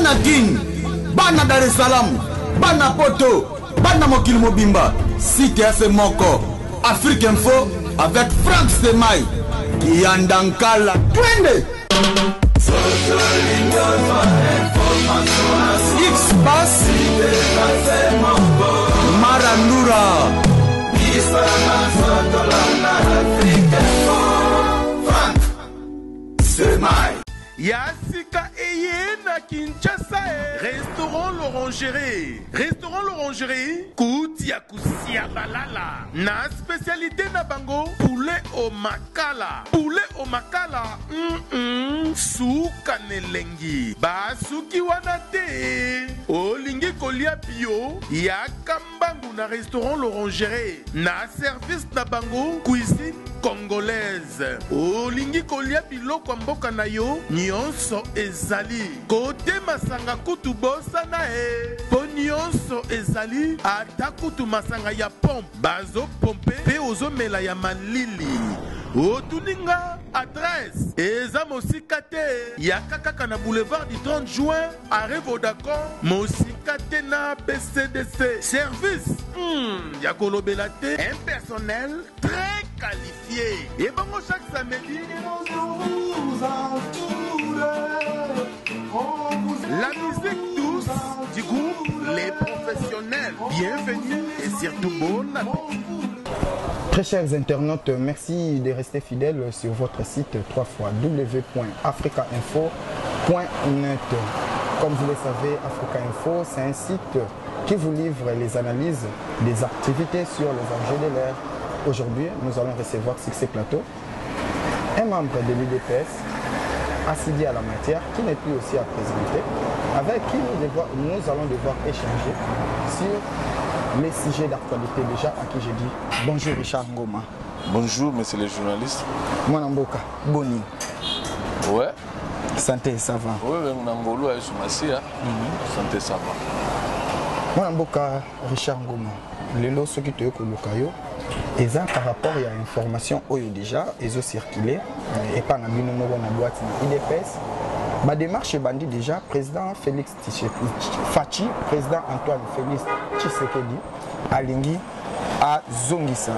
bana Guine, bana Dar es Salaam, bana Poto, bana Mokili Mobimba, site FM Moko, Afrique Info avec Franck Semaï, Yandankala, Twende. X-Bass, Marandura, Franck Semaï. Yassika Eye na Kinshasa. Restaurant l'Orangerie. Restaurant l'Orangerie. Koutia Koussia Balala. Na spécialité na bango. Poulet au makala. Poulet au makala. Souka nelengi. Basuki wanate. Olingi kolia bio. Yakambangu na restaurant l'Orangerie. Na service na bango. Cuisine congolaise. Olingi kolia biloko mboka na yo. Nyonso ezali kote masanga kutu bosa na po nyonso ezali ata kutu masanga ya pompe bazo pompe pe ozomela ya malili otuninga adresse eza mosika te ya kaka na boulevard du 30 juin arrêt Vodacom mosika te na BCDC service ya kolobela te un personnel très qualifié et bango chaque samedi la musique douce du groupe Les Professionnels. Bienvenue et surtout bon appétit. Très chers internautes, merci de rester fidèles sur votre site www.africainfo.net. Comme vous le savez, Africa Info, c'est un site qui vous livre les analyses des activités sur les enjeux de l'ère. Aujourd'hui, nous allons recevoir sur ces plateaux un membre de l'UDPS, assidé à la matière, qui n'est plus aussi à présenter, avec qui nous allons devoir échanger sur les sujets d'actualité. Déjà, à qui j'ai dit bonjour Richard Ngoma. Bonjour monsieur le journaliste. Mwanamboka, Boni. Ouais. Santé, ça va. Oui, Ngolo est sur ma scie. Santé, ça va. Mwanamboka, Richard Ngoma. Les lots qui te kolukayo. Et ça, par rapport à l'information déjà, ils ont circulé, et pas dans la boîte IDPS. Ma démarche est bandit déjà, président Félix Fachi, président Antoine Félix Tshisekedi, Alingi, à Zongisa,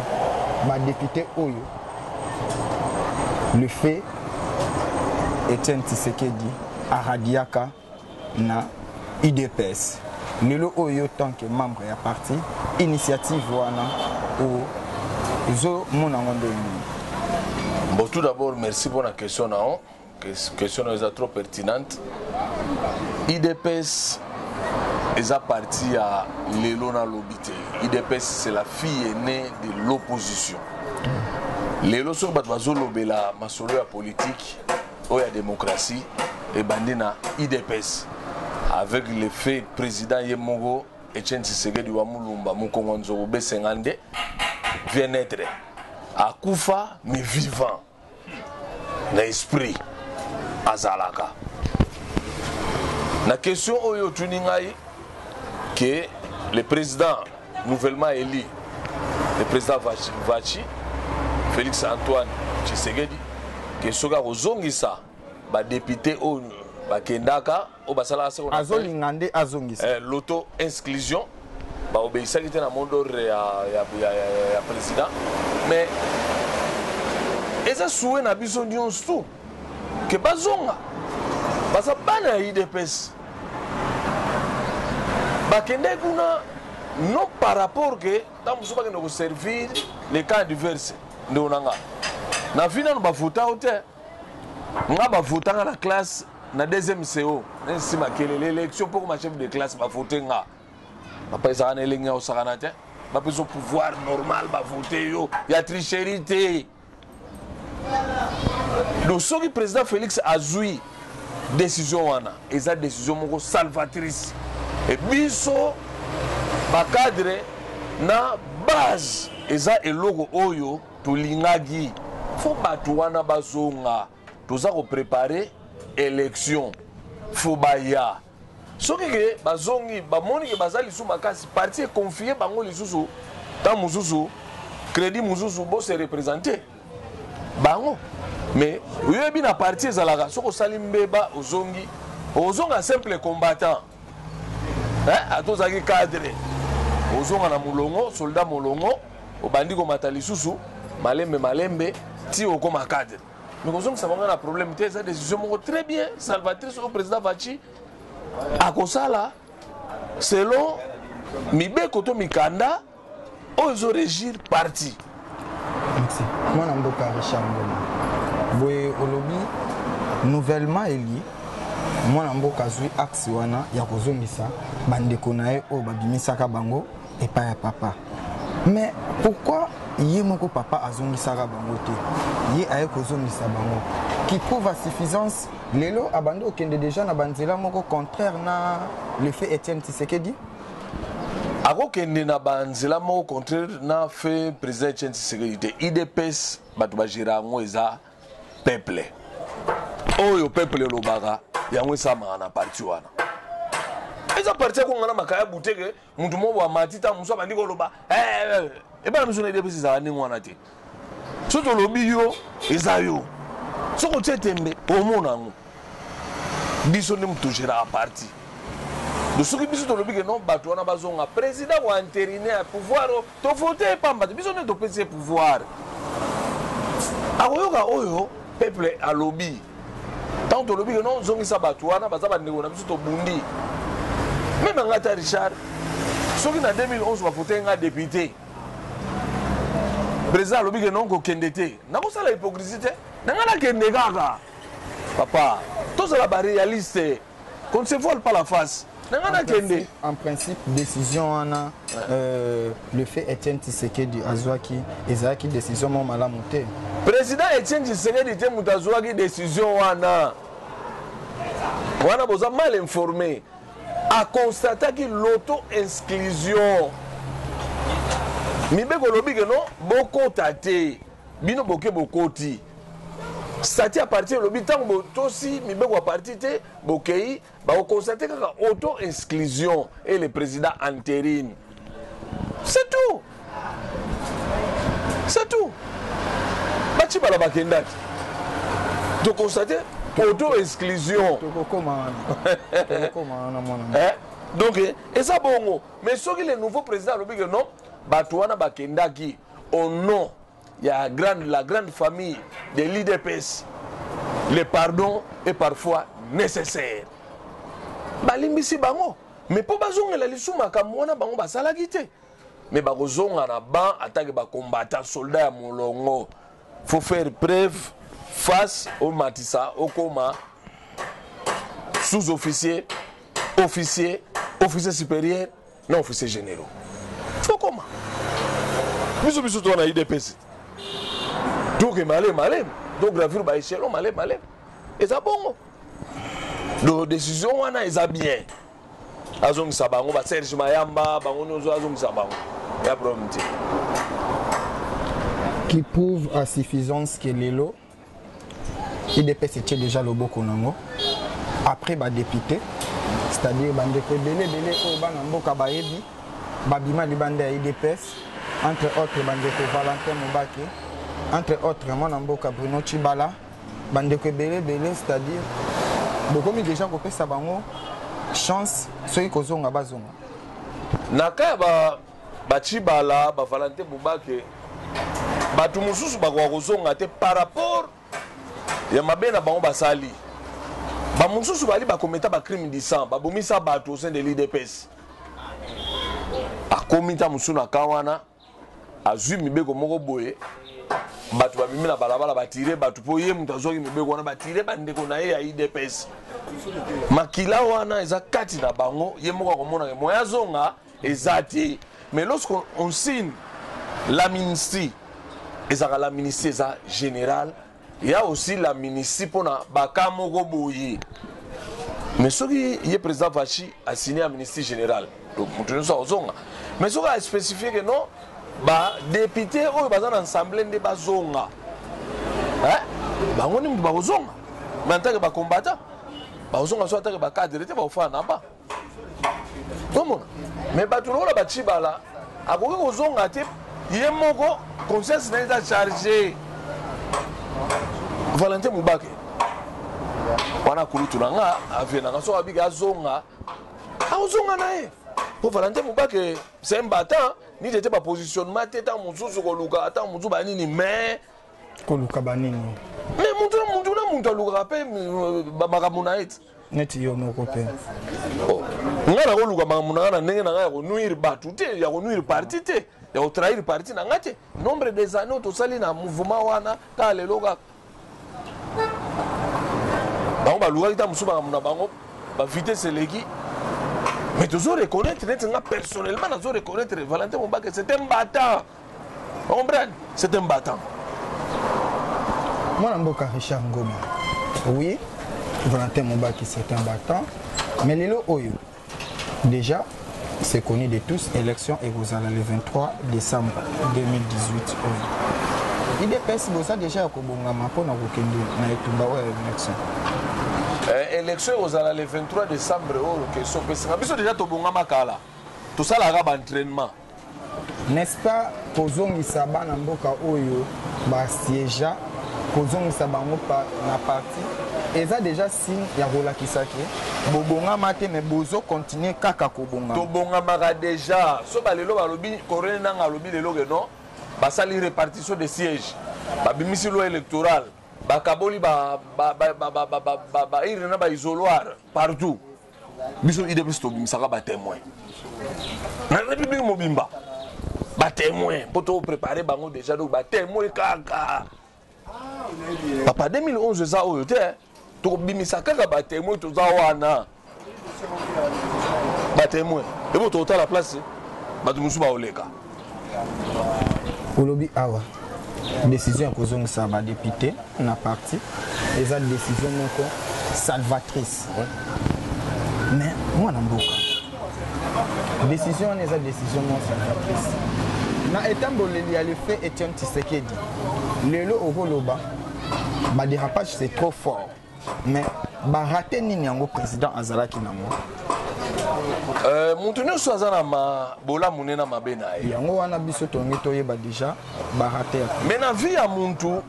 ma député Oyo. Le fait, Etienne Tshisekedi, à Radiaka, na IDPS. Nilo Oyo, tant que membre et parti, initiative wana ou bon, tout d'abord, merci pour la question. La question est trop pertinente. IDPS est parti à l'Elona Lobité. IDPS, c'est la fille aînée de l'opposition. L'élo sur Batvazo Lobela, ma politique, où il y a démocratie, et bandina IDPS. Avec le fait président Yemogo, Etienne Tshisekedi Wamulumba, Mukongonzo, B50, vient être à Koufa, mais vivant, dans l'esprit, à Zalaka. La question que le président nouvellement élu, le président Vachi, Félix Antoine Tshisekedi, que ce gars Zongisa, député au Kendaka, au Basala, l'auto-inscription. Obéissant qui était dans le monde président mais et ça souhait na biso tout que bazonga basa bana IDPS bakende kuna non par rapport que dans musuba que nous servir les cas divers de onanga na fina no bafuta hote nga bafuta na la classe na deuxième CO ainsi makele l'élection pour ma chef de classe bafuta nga après ça, on a un pouvoir normal, il y a tricherie. Donc, ce que le président Félix a joué, décision, et cette décision salvatrice. Et biso, cadre, na base, et ça est logo oyo, to lingagi. Faut batouana bazonga, tout ça préparer élection. Faut baya. Ce que bazongi bamoni que bazali sous makasi parti est confié bango lisusu tant mususu crédit mususu bo se représenter bango mais oui bien na parti ezalaka soko salimbeba ozongi ozonga simple combattant atozaki cadre ozonga na molongo soldat molongo obandi komata lisusu malembe ti okoma cadre mais kozongisa bango na problème te eza décision moko très bien salvatrice au président Faci akosala selon mibeko to mikanda oyo ezorégir parti. Merci. Moi namboka Richard Ngoma boye olobi nouvellement eli mwana mboka azwi axe wana ya kozongisa bandeko na ye oyo babimisaka bango epai ya papa. Mais pourquoi ye moko papa azongisaka bango te ye aye kozongisa bango qui prouve à suffisance lelo abandi okende déjà na banzela moko contraire na le fait Etienne Tshisekedi akokende na banzela moko contraire na fait président Etienne Tshisekedi te IDPS bato bagera yango eza peuple oyo peuple elobaka yango esamaka na parti wana eza parti akongana makaya buteke mutu moko amati ta musu abandi koloba ebana miso na IDPS ezala ndenge wana te so tolobi yo eza yo soko tie tembe omona yango biso nde mutu ogéraka parti de soki biso tolobi ke non bato wana bazonga président ko entériné ya pouvoir tovote epamba te biso nde topesi ye pouvoir akoyoka oyo peuple alobi tant tolobi ke non zongisa bato wana baza bandeko na biso tobundi même nga ta Richard soki na 2011 bafote nga député président alobi ke non kokende te nakosala hypocrisie te nanga nakende kaka papa tozala baréaliste qu'on ne se voile pas la face. En principe, décision wana le fait Etienne Tshisekedi azwaki ezaki décision mo malamu te. Président Etienne Tshisekedi te mutazwaki décision wana boza mal informé a constaté que l'auto-exclusion mibeko lobi ke non bokota te bino boke bokoti stati à partir de l'habitant aussi mibeko à partir te bokei ba constater kaka auto-exclusion et le président intérim. C'est tout. C'est tout. Bachi bala bakendaki. De constater auto-exclusion. Donc et ça bongo. Mais ce que le nouveau président lobi que non, batouana bakendaki au nom il y a la grande famille de l'IDPS. Le pardon est parfois nécessaire. Balimbisi bango. Mais pour bazonga la lisuma kamwana bango basalaki te. Mais bazonga na ban attaque ba combattant soldat ya molongo. Faut faire preuve face au matissa au coma sous-officier, officier, officier supérieur, non officier généraux. Faut comment? Biso to na IDPS. Donc malé. Donc gravure ba échelon malé. Et ça bon. Donc décision wana eza bien. Azongisa bango ba Serge Mayamba, bango nyozo azongisa bango. Ya problème te. Qui prouve à suffisance que lelo IDPS était déjà le boko nango. Après ba député, c'est-à-dire bandeko belé au bana mboka bayebi, babima libande ya IDPS, entre autres bandeko Valentin Mobake, entre autres mon mboka Bruno Chibala, bandeko belé c'est-à-dire beaucoup déjà kopesa bango chance soki kozonga bazonga. Naka ba Chibala, ba Valentin Mobake, batu mususu bakwa kozonga te par rapport ya mabena bango basali. Ba mususu bali ba kometa ba crime disant, ba bomisa bato au sein de l'IDPS. A komita musuna kawana azui mibeko moko boye bato babimi na balabala batire bato po ye mutu azoki mibeko wana batire bandeko na ye ya IDPS. Makila wana eza kati na bango ye moko akomona ke moya zonga ezati. Mais lorsqu'on signe l'amnistie, ezaka l'amnistie eza générale, il y a aussi l'amnistie pour na baka moko boye. Mais ce qui est président Faci a signé l'amnistie générale. Donc mutu nso ozonga. Mais ce qui a spécifié que non ba député oyo baza na assemblée nde bazonga. Bango ni mutu bazonga. Mais en tant que ba combattant, bazonga so atake ba cadre te ba ofa na ba. Comment? Mais ba tulola ba Chibala akoki kozonga te ye moko conscience na eza chargé. Valentin Mobake wana kulutu na nga avena nga so abika azonga azonga nae pour Valentin Mubake c'est un battant ni j'étais pas positionnement tête en muzuzu koluka ata muzu banini mais koluka banini mais muntu luka pe makamuna et neti yo moko pe nga na koluka makamuna na ndenge na nga ya konuire batu te ya konuire parti te ya kotrahir parti na nga te nombre des années tosali na mouvement wana ka lelo kaka bango balukaki ta mosusu makamuna bango bavitese eleki mais tu dois reconnaître, personnellement, tu dois reconnaître Valentin Mubake, c'est un battant. On comprend? C'est un battant. Moi, je suis Richard Ngoma. Oui, Valentin Mubake, c'est un battant. Mais les Oyo, déjà, c'est connu de tous, élection est le 23 décembre 2018. Il est possible déjà que vous avez élection. Élection le 23 décembre biso déjà tobonga makala tosalaka baentraînement n'est-ce pas kozongisa bana mboka oyo basiéja kozongisa bango na parti eza déjà signe ya kolakisaki bobongama te mais bozo continuer kaka kobongama tobongamaka déjà so balelo balobi korene nanga alobi lelo ke non basali répartition de sièges babimisi loi électorale bakaboli irina ba isoloir partout biso ide biso bimisaka ba témoin na république mobimba ba témoin poto préparer bango déjà donc ba témoin kaka papa 2011 za oyo te to bimisaka kaka ba témoin to za wana ba témoin et bo to la place ba dumusu ba oleka olobi awa décision que ça va député na parti et ça décision moko salvatrice mais moi na mboka décision on eza décision non salvatrice na etamboleli ya le fait Etienne Tshisekedi lelo okoloba ba dérapage c'est trop fort mais ba raté nini yango président azalaki na moi mutu nyonso aza na bola munena mabe na ye yango wana biso tongi toyeba déjà barate mais na vie ya muntu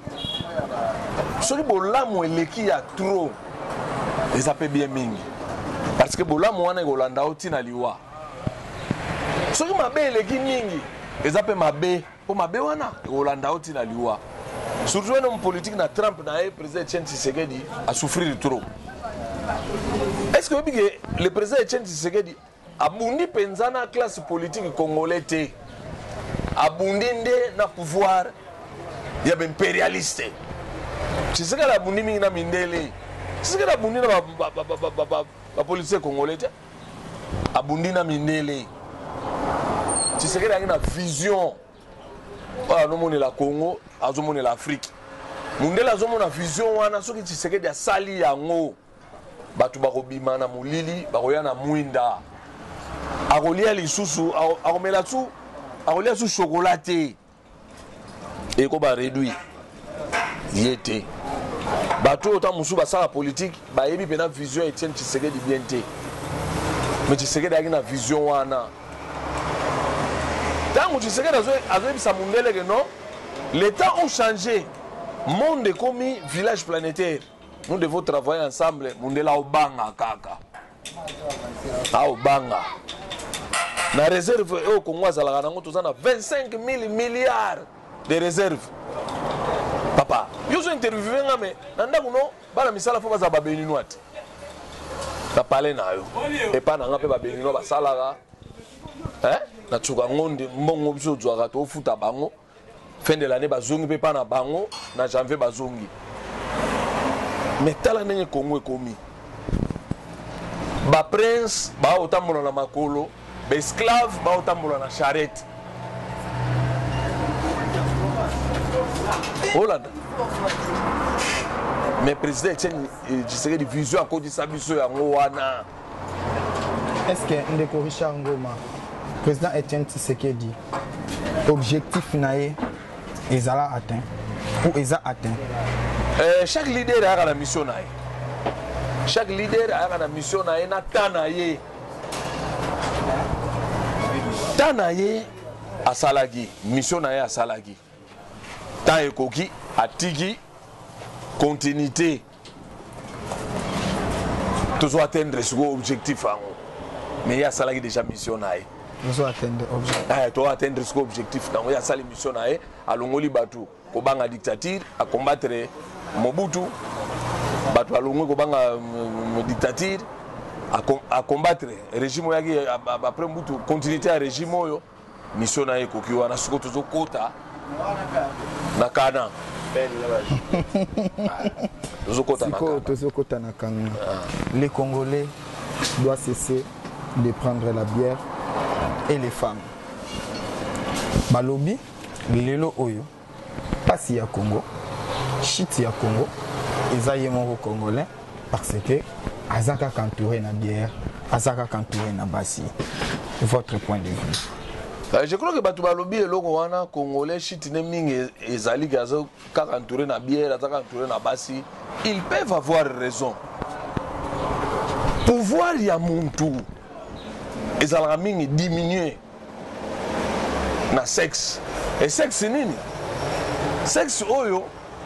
soki bolamu eleki ya trop eza pe bien mingi parce que bolamu wana ekolanda o ntina liwa soki mabe eleki mingi eza pe mabe mpo mabe wana ekolanda o ntina liwa surtout un homme politique na Trump na ye président Etienne Tshisekedi a souffrir trop. Est-ce que le président Etienne Tshisekedi abundi penza na classe politique congolais te abundi nde na pouvoir ya impérialiste Tshisekedi abundi mingi na mindele Tshisekedi abundi na ba politique congolais te abundi na mindele Tshisekedi a une vision voilà no moni la Congo azomoni la Afrique mundela azomona vision wana soki Tshisekedi asali yango batu bakobima na mulili bakoya na mwinda akolia lisusu akomela tu akolia su chocolat et ko ba réduit yete batu autant musu basala politique bayebi pena vision Etienne Tshisekedi bien te mais Tshisekedi a une vision wana tant que Tshisekedi azobisa mundele que non les temps ont changé monde est comme village planétaire. Nous devons travailler ensemble. Mundela obanga kaka. A obanga. La réserve au Congo azalaka nango tozana 25 000 milliards de réserves. Papa, yo zo interviewé ngame nanda kuno bana misala fo baza ba béninois. Na parler na yo. Et pas na ngape ba béninois ba salaka. Na tsuka ngonde mbongo biso zwaka to futa bango. Fin de l'année bazongi pe pa na bango na janvier bazongi. Mais tala ndenge Congo ekomi ba prince ba otambola na makolo ba esclave ba otambola na charrette Hollande mais président Etienne Tshisekedi vision akodisa biso yango wana. Est-ce que ndeko Richard Ngoma président Etienne Tshisekedi objectif nae ezala atteint ou eza atteint? Chaque leader a la mission nae. Chaque leader a la mission nae na tanaye. Tanaye a salagi, mission nae a salagi. Ta ekoki atigi continuité. Toujours atteindre ce objectif. Mais il y a ça qui déjà mission. Nous atteindre objectif. Tu dois atteindre ce objectif. Il y a ça mission. À l'ongoli batu, kobanga dictature, à combattre Mobutu, batu à l'ongoli kobanga dictature, à combattre régime yaki après Mobutu, continuité à régime yo, mission na eko kiwa na suko toujours kota na kana. Les Congolais doivent cesser de prendre la bière et les femmes. Balobi, lelo oyo, pasi ya Congo, chiti ya Congo, ezaye moko Congolais parce que azaka entouré na bière, azaka entouré na basi. Votre point de vue. Je crois que batu balobi eloko wana Congolais chiti ne mingi ezali gazo kaka entouré na bière, azaka entouré na basi, ils peuvent avoir raison. Pouvoir ya muntu ezalaka mingi diminuer na sexe. Et sexe nini? Sexe oyo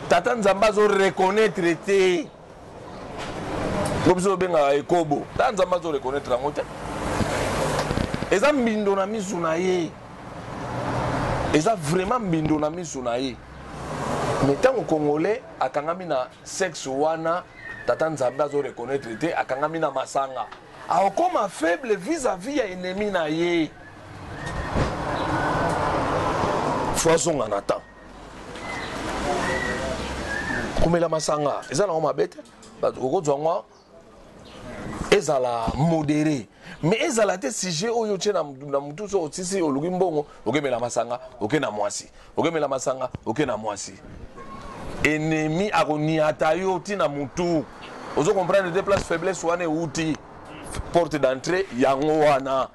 tata nzambe azo reconnaître te. Ngobiso benga ekobo. Tata nzambe azo reconnaître yango te. Eza mbindo na misu na ye. Eza vraiment mbindo na misu na ye. Mais tant Congolais akangami na sexe wana tata nzambe azo reconnaître te akangami na masanga. Akoma faible vis-à-vis ya ennemi na ye. Foison en attend. Komela masanga, ezala ngoma bete, okozwa ezala modéré. Mais ezala te sujet oyo tche na mutu so otisi olugi mbongo, okemela masanga, okena mwasi. Okemela masanga, okena mwasi. Ennemi akoni atayo ti na mutu. Ozo comprendre des places faiblesse wane outi porte d'entrée yango wana.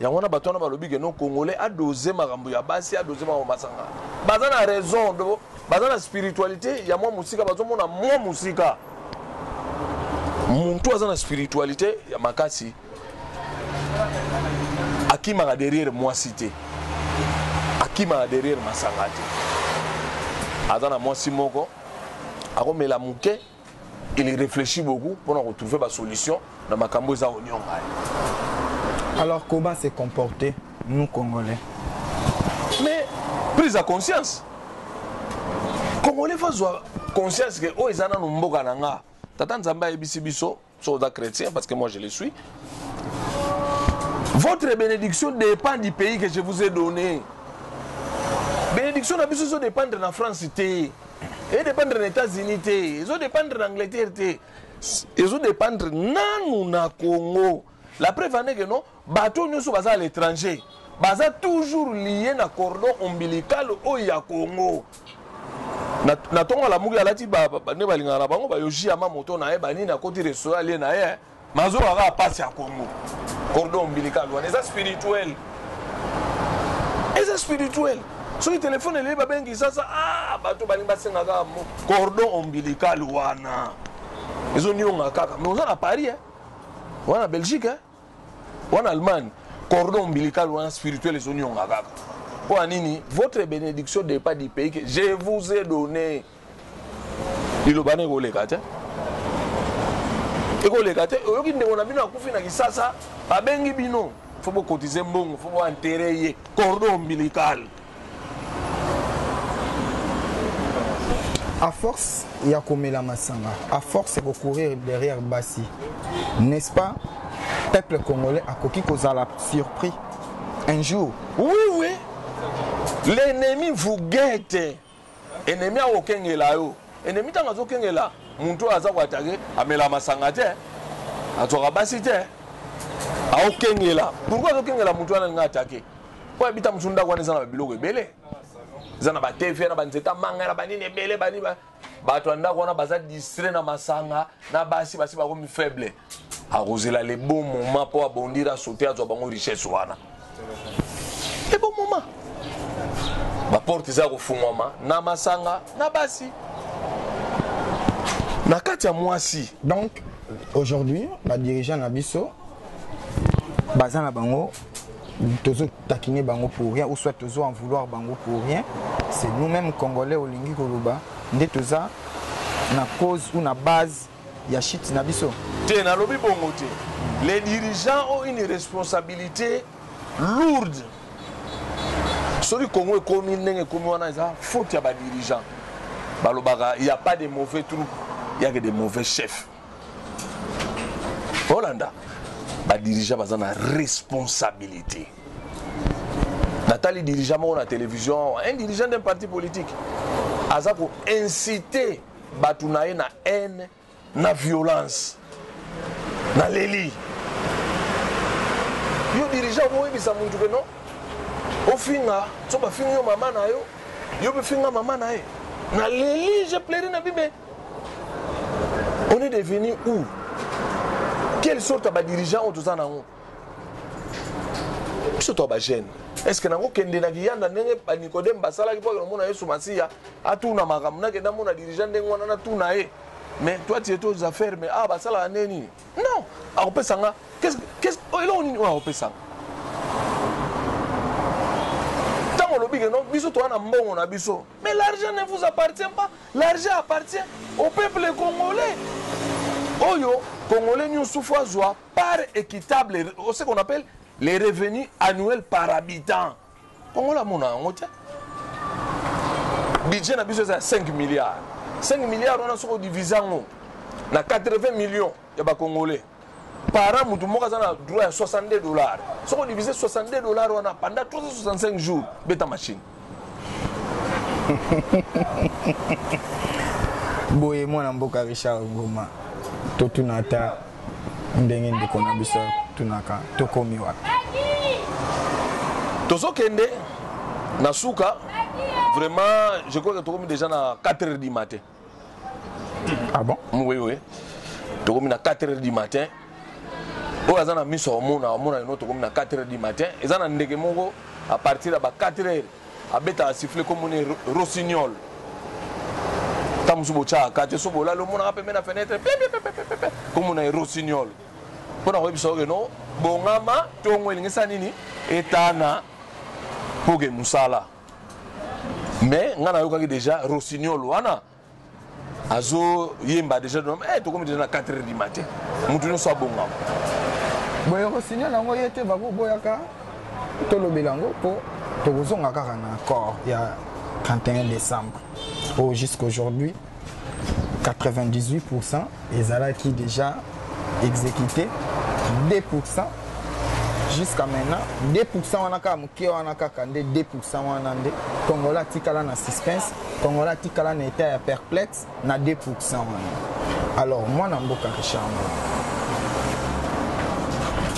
Yango na bato na balobi ke non Congolais a dosé makambo ya basi a dosé makambo masanga. Baza na raison de baza na spiritualité ya mwa musika bazo mona mwa musika. Muntu aza na spiritualité ya makasi. Akima derrière moi cité. Akima derrière masanga te. Aza na mwa simoko. Akomela muke. Il réfléchit beaucoup pour retrouver la solution dans ma camboza oignon. Alors comment se comporter nous Congolais? Mais prise à conscience. Congolais faut avoir conscience que oh ils en ont mboka nanga. Tata nzamba ebisi biso soda chrétien parce que moi je le suis. Votre bénédiction dépend du pays que je vous ai donné. Bénédiction na biso so dépendre de la France té. Et dépendre des États-Unis, ils ont dépendre de l'Angleterre, ils ont dépendre na Congo. La preuve est que non, bateau nous sommes à l'étranger, baza toujours lié na cordon ombilical au ya Congo. Na tonga la mugi alati ba ne balinga na bango ba yoshi ama moto na e bani na côté restaurant lié na e mazo aga passe à Congo. Cordon ombilical, on est spirituel. C'est spirituel. Sur le téléphone, il y a des gens qui disent cordon ombilical. Ils ont dit mais on a à Paris, on a en Belgique, on a en Allemagne. Cordon ombilical spirituel, ils ont dit pour Anini, votre bénédiction n'est pas du pays que je vous ai donné. Il y a des gens qui il faut cotiser bon, il faut enterrer cordon ombilical. À force, il y a comme la masanga. À force de courir derrière Bassi, n'est-ce pas? Peuple congolais a coquille qu'on a surpris un jour. Oui, oui. L'ennemi vous guette. L'ennemi a aucun élao. L'ennemi a aucun élao. Mon tour a attaqué, a mis la masanga. A toi Bassi. A aucun élao. Pourquoi aucun élao mon tour a attaqué? Pourquoi habiter Msunda quand ils ont un bilot belé? Zana ba TV na banzeta manga na banini ebele bani ba bato anda kona baza distrait na masanga na basi ba comme faible a rozela les bons moments pour abondir à sauter à bango richesse wana les bons moments ba porte za ko fumama na masanga na basi na kati ya mwasi. Donc aujourd'hui la dirigeant na biso baza na bango toujours taquiner bango pour rien ou soit toujours en vouloir bango pour rien. C'est nous-mêmes Congolais au Lingi Koluba, nous sommes na cause ou na base ya shit na biso. Les dirigeants ont une responsabilité lourde. Celui Congo est comme il faut qu'il y ait des dirigeants. Il n'y a pas de mauvais troupes, il n'y a que des mauvais chefs. Hollanda, les dirigeants ont une responsabilité. Nathalie, dirigeant de la télévision, un dirigeant d'un parti politique, a incité Batounaï na haine, na violence, na leli. Yo dirigeant moi bisa muntu beno. Ofinga, so ba finga maman na yo. Yo be finga maman na ye. Na leli, je plairais na bibe. On est devenu où? Quelle sorte de dirigeant on tous en a? Surtout ba jeune. Est-ce que nango kende na kiyanda ndenge ba Nicodème basala ki poke mona Yesu Masia atuna makamuna ke ndamona dirigeant ndenge wana na tuna ye. Mais toi tu es aux affaires mais ah basala neni? Non, a opesanga qu'est-ce oh il on a opesanga. Tango lobi que non biso to na mbongo na biso. Mais l'argent ne vous appartient pas. L'argent appartient au peuple congolais. Oyo congolais nous souffrent joie par équitable, ce qu'on appelle les revenus annuels par habitant. Comment la mona on tient? Budget na biso c'est 5 milliards. 5 milliards on a sur divisé en 80 millions de Congolais. Par an, nous avons droit à $62. Si on divise $62 on a pendant 365 jours, bêta machine. Boye moi mboka Richard Ngoma. Totunata ndenge ndikona biso tunaka tokomi wapi. Tozokende na suka vraiment je crois que tokomi déjà na 4h du matin. Ah bon? Oui. Tokomi na 4h du matin. Oazana miso omona ino tokomi na 4h du matin. Ezana ndege mongo à partir de 4h abeta siffler comme on rossignol. Tamusubo cha kate sobo la lo mona pe na fenêtre comme on est rossignol. Pona ko biso no bongama tongo elingisa nini etana poge musala. Mais ngana yoka déjà rossignol wana azo yemba déjà donc tokomi déjà na 4h du matin. Mutu no so bongama. Boye rossignol nango yete bako boyaka tolobelango po tokozonga kaka na accord ya 31 décembre. Jusqu'aujourd'hui, 98% les ala qui déjà exécuté, 2% jusqu'à maintenant, 2% on a kamuki on a kakande 2% on a ndé. Congola tikala na suspense, Congola tikala na état perplexe na 2% on. Alors moi na mboka Richard.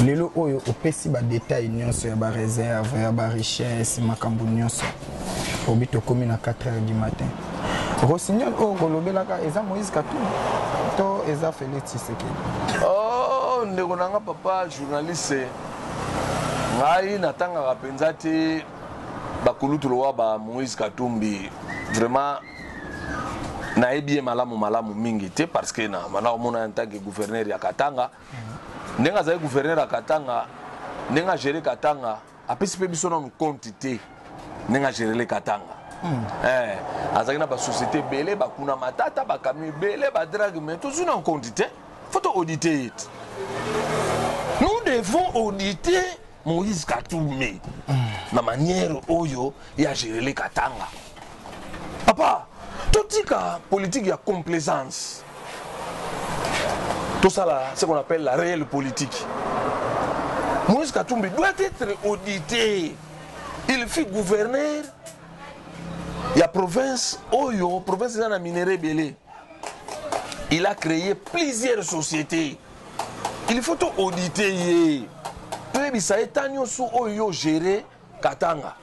Lelo oyo opesi ba détail nyonso ya ba réserve ya ba richesse makambo nyonso. Obito komi na 4h du matin. Rossignol o golobelaka eza Moïse Katumbi to eza Félix Tshisekedi. Oh ndeko nanga papa journaliste ngai natanga penza te bakulutulo wa ba Moïse Katumbi vraiment naebi malamu mingi te parce que na mana omona en tant que gouverneur ya Katanga ndenga za gouverneur ya Katanga ndenga gérer Katanga apesi pe biso na compte te ndenga gérer le Katanga. Azakina ba société belé ba kuna matata ba camion belé ba drague mais tout ça en quantité faut auditer. Nous devons auditer Moïse Katumbi na manière oyo ya gérer les Katanga. Papa, tout tika politique ya complaisance. Tout ça là, c'est ce qu'on appelle la réelle politique. Moïse Katumbi doit être audité. Il fut gouverneur. Il y a province Oyo, province de la minerai belé. Il a créé plusieurs sociétés. Il faut tout auditer. Puis ça est sous Oyo géré Katanga.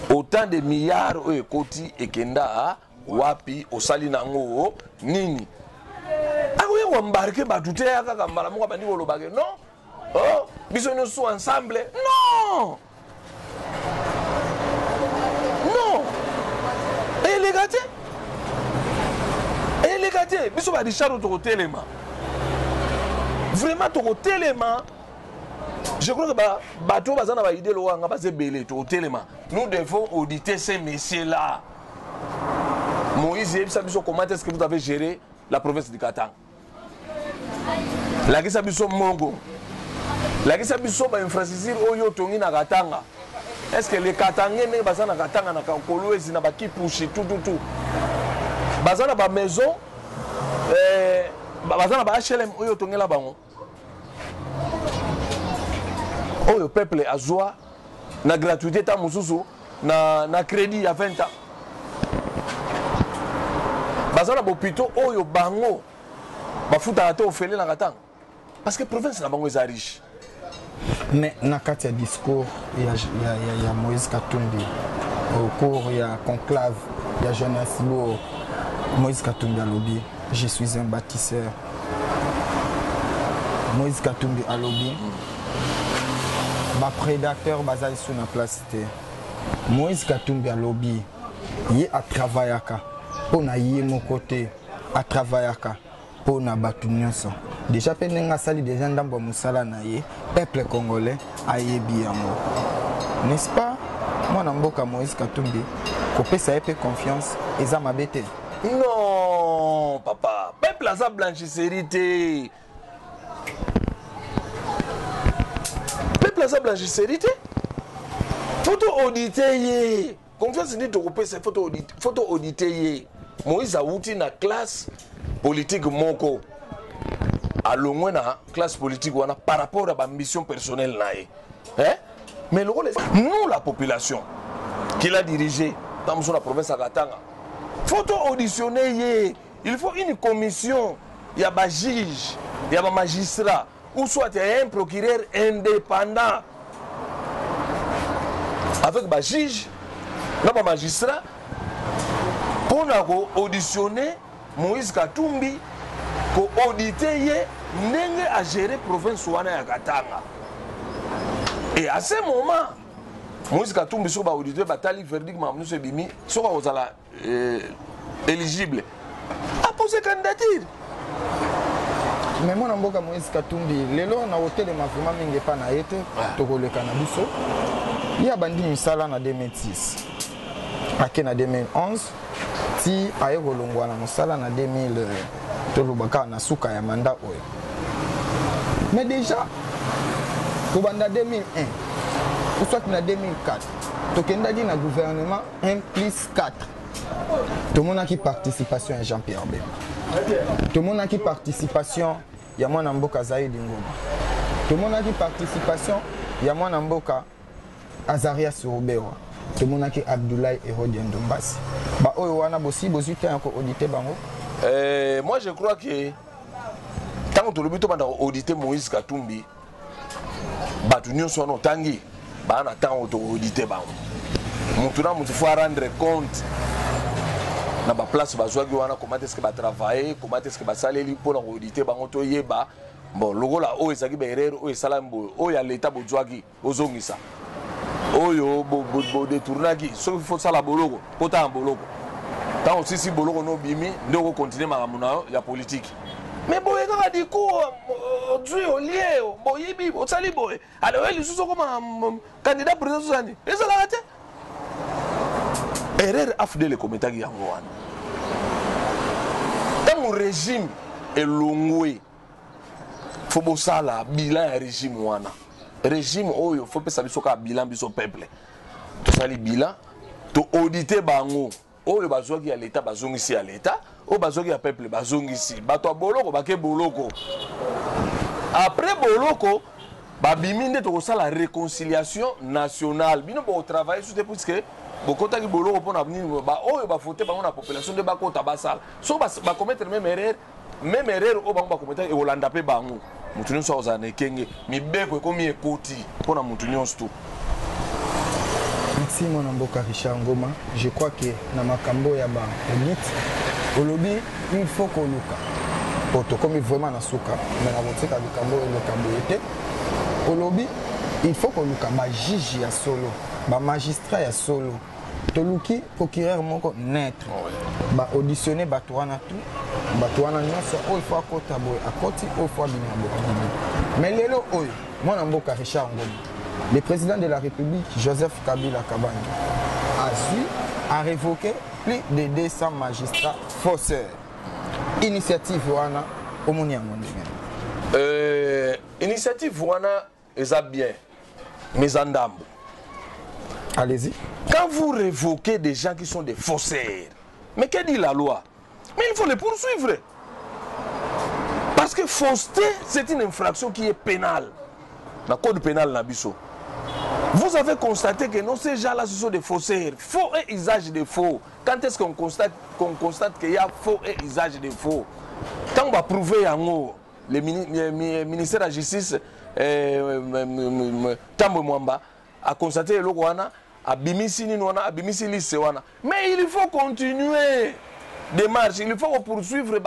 Autant de milliards Oyo Koti et Kenda Wapi Osalinango Nini. Ah oui, on embarque batouté à Kakambala Moka Bandi Wolobage. Non. Oh, bisous nous sommes ensemble. Non. Et les gâtés, bisous va Richard au téléma. Vraiment au téléma. Je crois que bateau bazana va idée loa nga basé belé au téléma. Nous devons auditer ces messieurs là. Moïse, comment est-ce que vous avez géré la province du Katanga? lakisa biso mongo lakisa biso ba infrastructure oyo tongi na Katanga. Est-ce que les Katangais ne bazana Katanga na Kolwezi na bakipushi tout bazana ba maison bazana ba HLM oyo tongela bango oyo peuple azwa na gratuité ta mususu na crédit ya 20 ans bazana bopito oyo bango bafuta ate ofele na Katanga parce que province na bango est riche. Mais na kati ya discours ya Moïse Katumbi au cours ya conclave ya Johannesburg, Moïse Katumbi alobi je suis un bâtisseur. Moïse Katumbi alobi ba prédateur bazali sous na place te. Moïse Katumbi alobi ye a travaillaka pour na ye mon côté a travaillaka pour na batu nyonso. Déjà penenga sali déjà ndambo musala na ye peuple congolais ayebi yango. N'est-ce pas? Moi na mboka Moïse Katumbi kopesa ye pe confiance eza mabete. Non papa, peuple aza blanchisserie te. Peuple aza blanchisserie te. Photo auditer ye. Confiance ni to kopesa photo auditer ye. Moïse awuti na classe politique moko. Alongwe na classe politique wana par rapport à ma mission personnelle nae. Hein? Mais le rôle est nous la population qui l'a dirigé dans la province de Katanga. Faut auditionner, il faut une commission, il y a un juge, il y a un magistrat ou soit un procureur indépendant avec un juge, un magistrat pour auditionner Moïse Katumbi pour auditer nenge à gérer province wana ya Katanga. Et à ce moment, Moïse Katumbi sur auditer batali verdict ma monsieur Bimi sur ozala éligible à poser candidature. Mais mon amboka Moïse Katumbi lelo na hôtel ma vraiment mingi pa na yete tokoleka na biso. Il y a bandi misala na 2006. Ake na 2011 ti aye kolongwa na musala na 2000 tolobaka na suka ya mandat oyo. Mais déjà pour banda 2001 ou soit na 2004 tokenda di na gouvernement 1+4 tout le monde a qui participation à Jean-Pierre Bemba, tout le monde a qui participation ya mwana mboka Zaidi Ngoma, tout le monde a qui participation ya mwana mboka Azaria Sourobewa, tout le monde a qui Abdoulaye Erodi Ndombasi. Ba oyo wana bosi bozute encore auditer bango. Moi je crois que tant que le but de auditer Moïse Katumbi batu nyonso no tangi ba na tant auditer bango. Mutuna mutu faut rendre compte na ba place bazwaki wana comment est-ce que ba travailler, comment est-ce que ba saleli pour auditer bango to yeba. Bon logo la o ezaki ba erreur o esala mbo o ya l'état bozwaki ozongisa. Oyo bo détournaki so faut sala boloko pota en boloko. Tant aussi si boloko no bimi ndoko continuer makamuna ya politique. Mais boye kaka di ko dui olie boyibi otali boye ale weli suso comme candidat président zani ezala ate erreur afde le kometaki yango wana dans mon régime elongwe faut bosala bilan ya régime wana régime oyo faut pesa biso ka bilan biso peuple to sali bilan to auditer bango oyo bazwaki ya l'état bazongisi ya l'état o bazwaki ya peuple bazongisi bato boloko bake boloko après boloko babimi nde to la réconciliation nationale bino bo travailler sur parce que bokota ki boloko pona venir ba oyo ba voter bango na population de bakota basala so ba commettre même erreur o bango ba commettre e Holanda pe bango mutu nyonso ozana kenge mibeko ekomi ekoti pona mutu nyonso tu. Merci mon amboka Richard Ngoma. Je crois que na makambo ya ba elite olobi il faut qu'on luka poto comme vraiment na suka mais na botika likambo le kambo ete olobi il faut qu'on luka ba juge ya solo ba magistrat ya solo toluki procureur moko net ba auditionner bato wana tout bato wana nyonso o il faut akota boy akoti o faut bina boy mais lelo oyo mon amboka Richard Ngoma le président de la République Joseph Kabila Kabange a révoqué plus de 200 magistrats faussaires. Initiative wana omoni yango ndenge. Initiative wana eza bien, mais en dambo. Allez-y. Quand vous révoquez des gens qui sont des faussaires, mais que dit la loi? Mais il faut les poursuivre. Parce que fausseté, c'est une infraction qui est pénale. Dans le code pénal Nabiso. Vous avez constaté que non, ces gens-là, ce sont des faussaires. Faux et usage de faux. Quand est-ce qu'on constate qu'il y a faux et usage de faux? Quand on va prouver en haut, le ministère de la Justice, Tambo Mwamba, a constaté le Rwanda, a bimisi Ninoana, a bimisi Lissewana. Mais il faut continuer des marches, il faut poursuivre les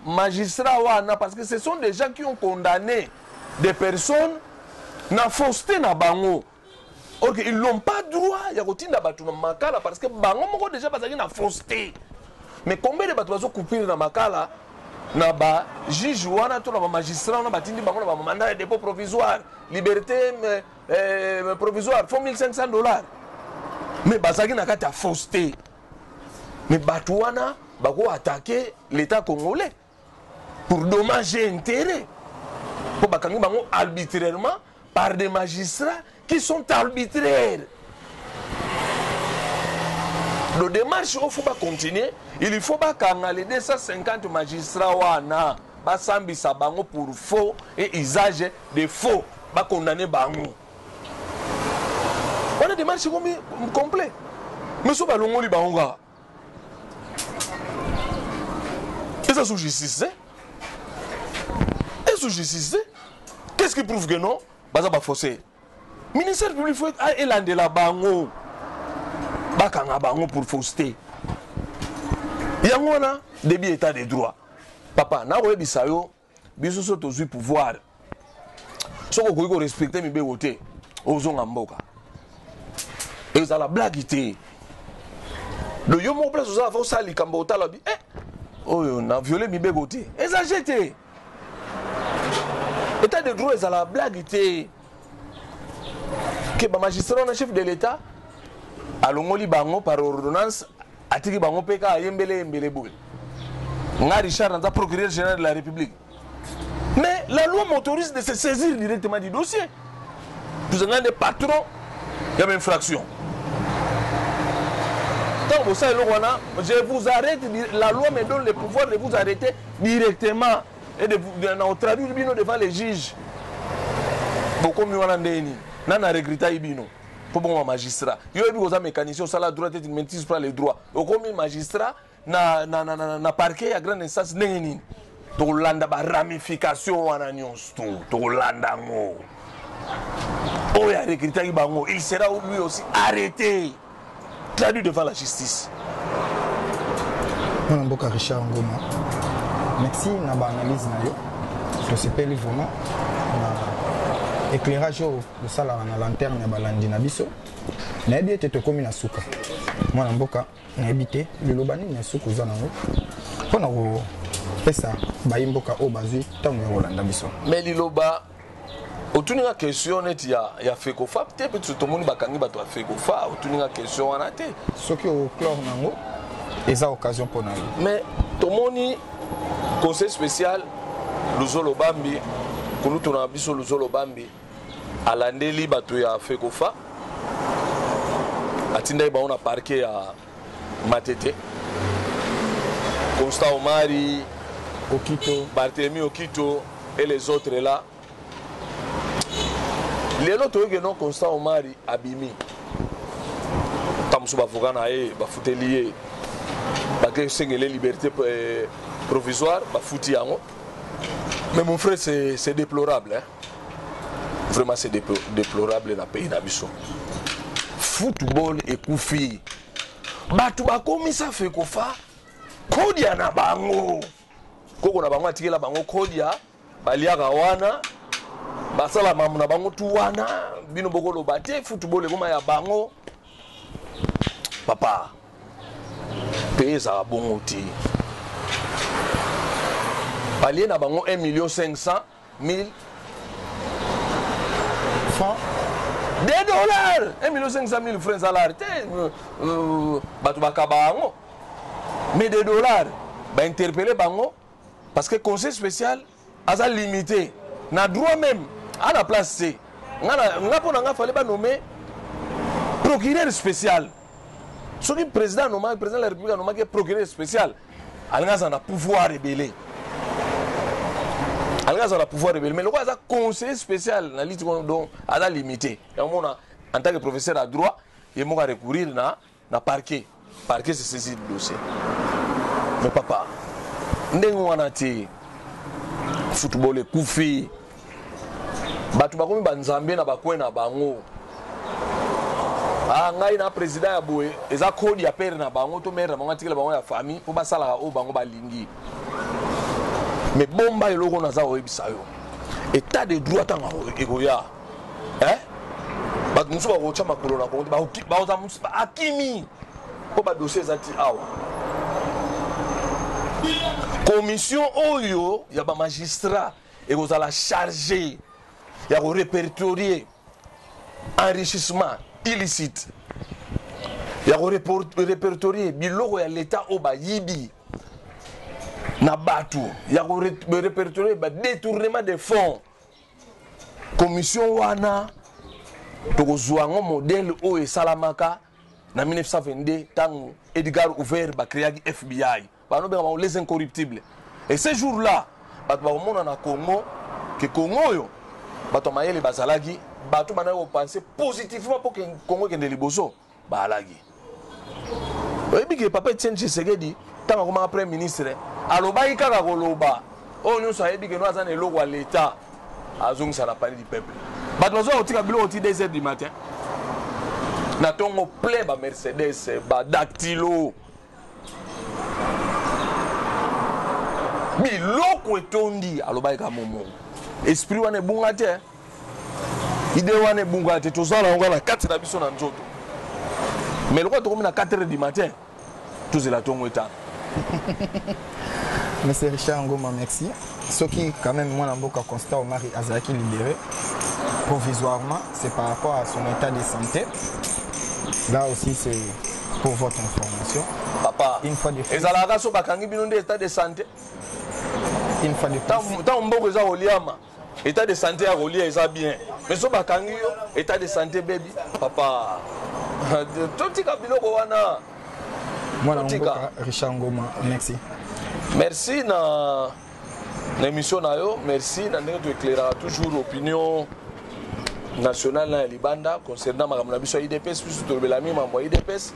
magistrats Wana, parce que ce sont des gens qui ont condamné des personnes na fausseté na bango. Or ils n'ont pas droit ya kotinda batu na makala parce que bango moko déjà bazaki na fausseté. Mais combien de batu bazo couper na makala na ba juge wana to na ba magistrat na batindi bango na ba mandat de dépôt provisoire, liberté provisoire, faut $1,500. Mais bazaki na kati ya fausseté. Mais batu wana bako attaquer l'état congolais pour dommages et intérêts. Pour bakangi bango arbitrairement par des magistrats qui sont arbitraires. Le démarche, il ne faut pas continuer. Il ne faut pas qu'on les 250 magistrats wana basambi sabango pour faux et usage de faux. Ba condamner bango. On a des marches complets. Mais ce n'est pas le bango. Et ça sous justice. Et sous justice. Qu'est-ce qui prouve que non? Baza ba faussé. Ministère public faut elande la bango. Bakanga bango pour fausseté. Yango na début état de droit. Papa, na oyebi sayo biso so tozui pouvoir. Soko ko respecter mi bewote ozonga mboka. Et ça la blague té. Le yo mo place oza fa sali kamba otala bi oyo na violer mi bewote. Exagéré. État de droit ça la blague té. Que le magistrat, le chef de l'État, a l'ongoli bango par ordonnance, a tiré bango peka à Yembele Boule. On a Richard dans le procureur général de la République. Mais la loi m'autorise de se saisir directement du dossier. Vous avez des patrons, il y a une infraction. Donc, vous savez, je vous arrête, la loi me donne le pouvoir de vous arrêter directement et de vous traduire devant les juges. Beaucoup mieux en andéni. Nana regretta ibino pour bon magistrat. Yo ebi koza mécanicien au sala droit tête mentis pour les droits. Au comme magistrat na parquet à grande instance nengeni. To landa ba ramification wana nyonso to landa ngo. Oh ya regretta ibango, il sera lui aussi arrêté, traduit devant la justice. Mon Mboka Richard Ngoma. Merci na ba analyse na yo. Je sais pas vraiment éclairage de ça là na lanterne ya balandi na biso na ebi ete tokomi na suka mwana mboka na ebité lelobani na suka za nango pona ko pesa bayi mboka o bazui tango ya kolanda biso mais liloba otuninga question net ya fekofa peut-être tout le monde bakangi bato fekofa otuninga question wana te soki o clore nango eza occasion pona yo mais tomoni conseil spécial Luzolo Bambi Kulutu na biso Luzolo Bambi alandeli bato ya fekofa atinda ba on parquet ya Matete Constant Omari Okito Barthélemy Okito et les autres là les autres que non Constant Omari abimi tamusu bavoka na e bafuteli ba que sengele liberté provisoire bafuti yango. Mais mon frère, c'est déplorable. Hein? Vraiment, c'est déplorable dans le pays d'Abisso. Football et koufi. Batu bakomi sa fait kofa. Kodia na bango. Koko na bango atiki la bango kodia. Balia gawana. Basala mamu na bango tuwana. Bino boko lo bate. Football et goma ya bango. Papa. Paye ça bon outil. Allié na bango 1,500,000 francs. Des dollars 1,500,000 francs à l'arrêté. Mais des dollars. Bah interpeller bango. Parce que conseil spécial aza limité na droit même à la place C nga pona nga fallait pas nommer procureur spécial soki président de la République a nommé procureur spécial alinga za na pouvoir rebelle mais le quoi ça conseiller spécial na lutte donc aza limité et on a en tant que professeur à droit il m'a recourir na parquet c'est saisi le dossier mais papa ndenge wana ti football ekufi bato bakomi banzambe na bakwe na bango ngai na président ya boye eza kodi ya pere na bango to mère na bango atikela bango ya famille po basalaka oyo bango balingi mais bomba eloko naza oyebisa yo état de droit tanga ekoya bato mosusu bakotya makolo na kongo baoza mosusu baakimi po badossier eza ti awa commission oyo ya bamagistrat ekozala chargé ya korépertorier enrichissement illicite ya korépertorier biloko ya l'état oyo bayibi na bato ya korépertorier badétournement de fonds commission wana tokozwa yango modèle oyo esalamaka na 1922 ntango Edgar Hoover bakreaki FBI banobenga les incorruptibles et ce jour là bato bakomona na Congo ke Congo oyo bato mayele bazalaki bato banaki kopense positivement po Congo ekende liboso baalaki oyebi ke papa Etienne Tshisekedi ntango akomaka premier ministre alobaki kaka koloba oyo nyonso ayebi ke no aza na eloko ya l'état azongisa na palais du peuple bato bazwa kotika biloko ti 2h du matin na ntongo plein ba Mercedes ba dactylo biloko etondi alobaki ka momo esprit wana ebunga te ide wana ebunga te tozala yango na kati na biso na nzoto mais loko tokomi na 4h du matin tozela ntongo etana. Monsieur Richard Ngoma, merci. Ce qui, quand même, moi, Mboka Constant Omari Azaki libéré provisoirement, c'est par rapport à son état de santé. Là aussi, c'est pour votre information. Papa, une fois de plus. Et ça la race au Bakangi Binounde, état de santé. Une fois de plus. Tant Mboka est Oliama, état de santé à Rolia, est bien. Mais ce Bakangi, état de santé, baby. Papa, tout petit cabino, Wana. Moi, Mboka Richard Ngoma, merci. Merci na l'émission na yo, merci na ndenge tu éclairera toujours opinion nationale na Libanda concernant makambo na biso IDPS plus to belami mambo IDPS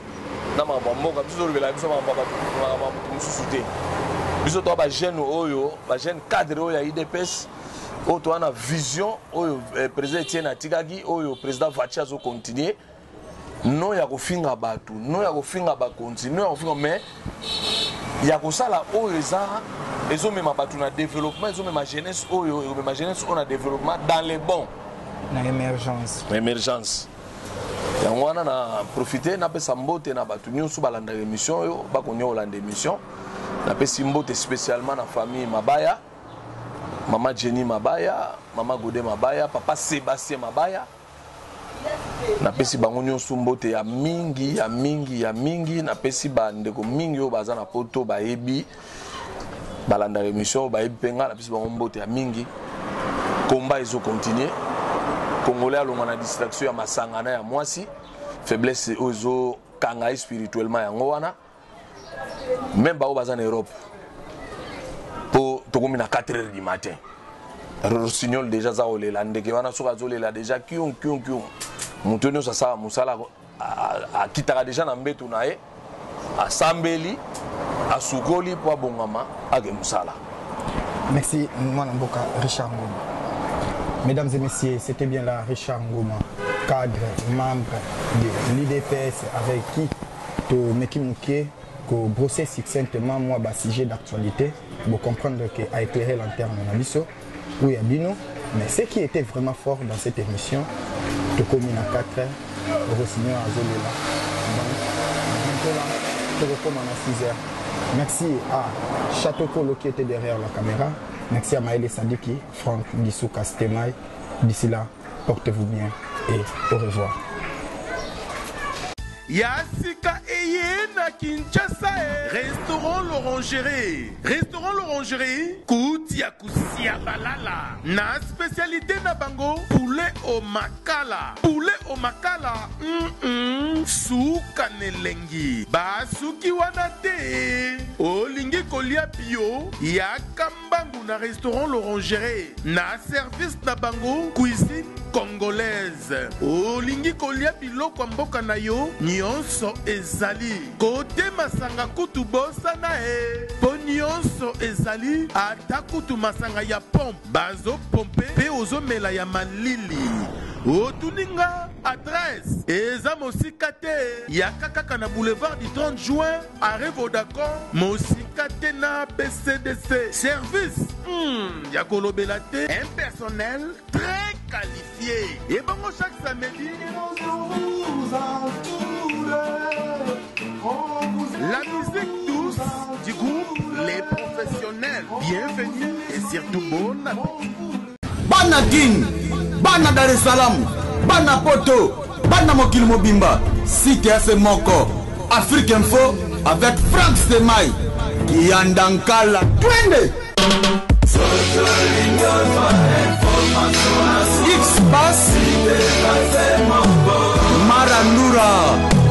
na mambo mboka biso to belami biso mambo mususu te biso to ba jeune oyo ba jeune cadre oyo ya IDPS oyo to ana vision oyo président Etienne atikaki oyo président Vachi azo continuer non ya kofinga batu non ya kofinga ba continuer ya kofinga mais ya kosala oyo eza mema batu na développement ezo mema jeunesse oyo mema jeunesse on a développement dans les bons na émergence yango wana na profiter na pesa mbote na batu nyonso balanda émission oyo bakonya olanda émission na pesa mbote spécialement na famille Mabaya, maman Jenny Mabaya, maman Godé Mabaya, papa Sébastien Mabaya. Na pesi bango nyonso mbote ya mingi na pesi bandeko mingi oyo baza na poto bayebi balanda émission bayebi penga na pesi bango mbote ya mingi combat ezo continuer congolais alonga na distraction ya masangana ya mwasi faiblesse ozo kanga spirituellement yango wana même bao baza na Europe po tokomi na 4h du matin Rossignol déjà za olela ndeke wana soka zolela déjà kion mutonyo sasa musala a kitaka déjà na mbetu na ye asambeli asukoli po bongama age musala. Merci moi Mboka Richard Ngoma. Mesdames et messieurs, c'était bien là Richard Ngoma, cadre, membre de l'IDPS avec qui to Mekimouké ko brosser succinctement moi ba sujet d'actualité pour comprendre que a éclairé lanterne na biso oui à Bino. Mais ce qui était vraiment fort dans cette émission, tu communes à 4 heures, Rossignol à Zolela. Tu recommandes à 6 heures. Merci à Château Kolo qui était derrière la caméra. Merci à Maëlle Sadiki, Franck Dissouka Stemai. D'ici là, portez-vous bien et au revoir. Yasika Eye na Kinshasa. Restaurant l'Orangerie. Restaurant l'Orangerie. Koutia Kusia Balala. Na spécialité na bango. Poulet au makala. Poulet au makala. Souka nelengi. Basuki wanate. Olingi kolia bio. Yakambangu na restaurant l'Orangerie. Na service na bango. Cuisine congolaise. Olingi kolia biloko mboka na yo. Nyonso ezali. Kote masanga kutu bosa na po nyonso ezali. Ata kutu masanga ya pompe. Bazo pompe. Pe ozo mela ya malili. Otuninga adresse eza mosika te yakaka na boulevard du 30 juin arrêt Vodacom mosika te na BCDC service ya kolobela te un personnel très qualifié et bango chaque samedi la musique douce du groupe Les Professionnels. Bienvenue et surtout bon appétit. Bana King, Bana Dar es Salaam, Bana Poto, Bana Mokil Mobimba, Cité FM Moko, Afrique Info avec Frank Semai, Kiandankala, Twende. X-Bass, Marandura.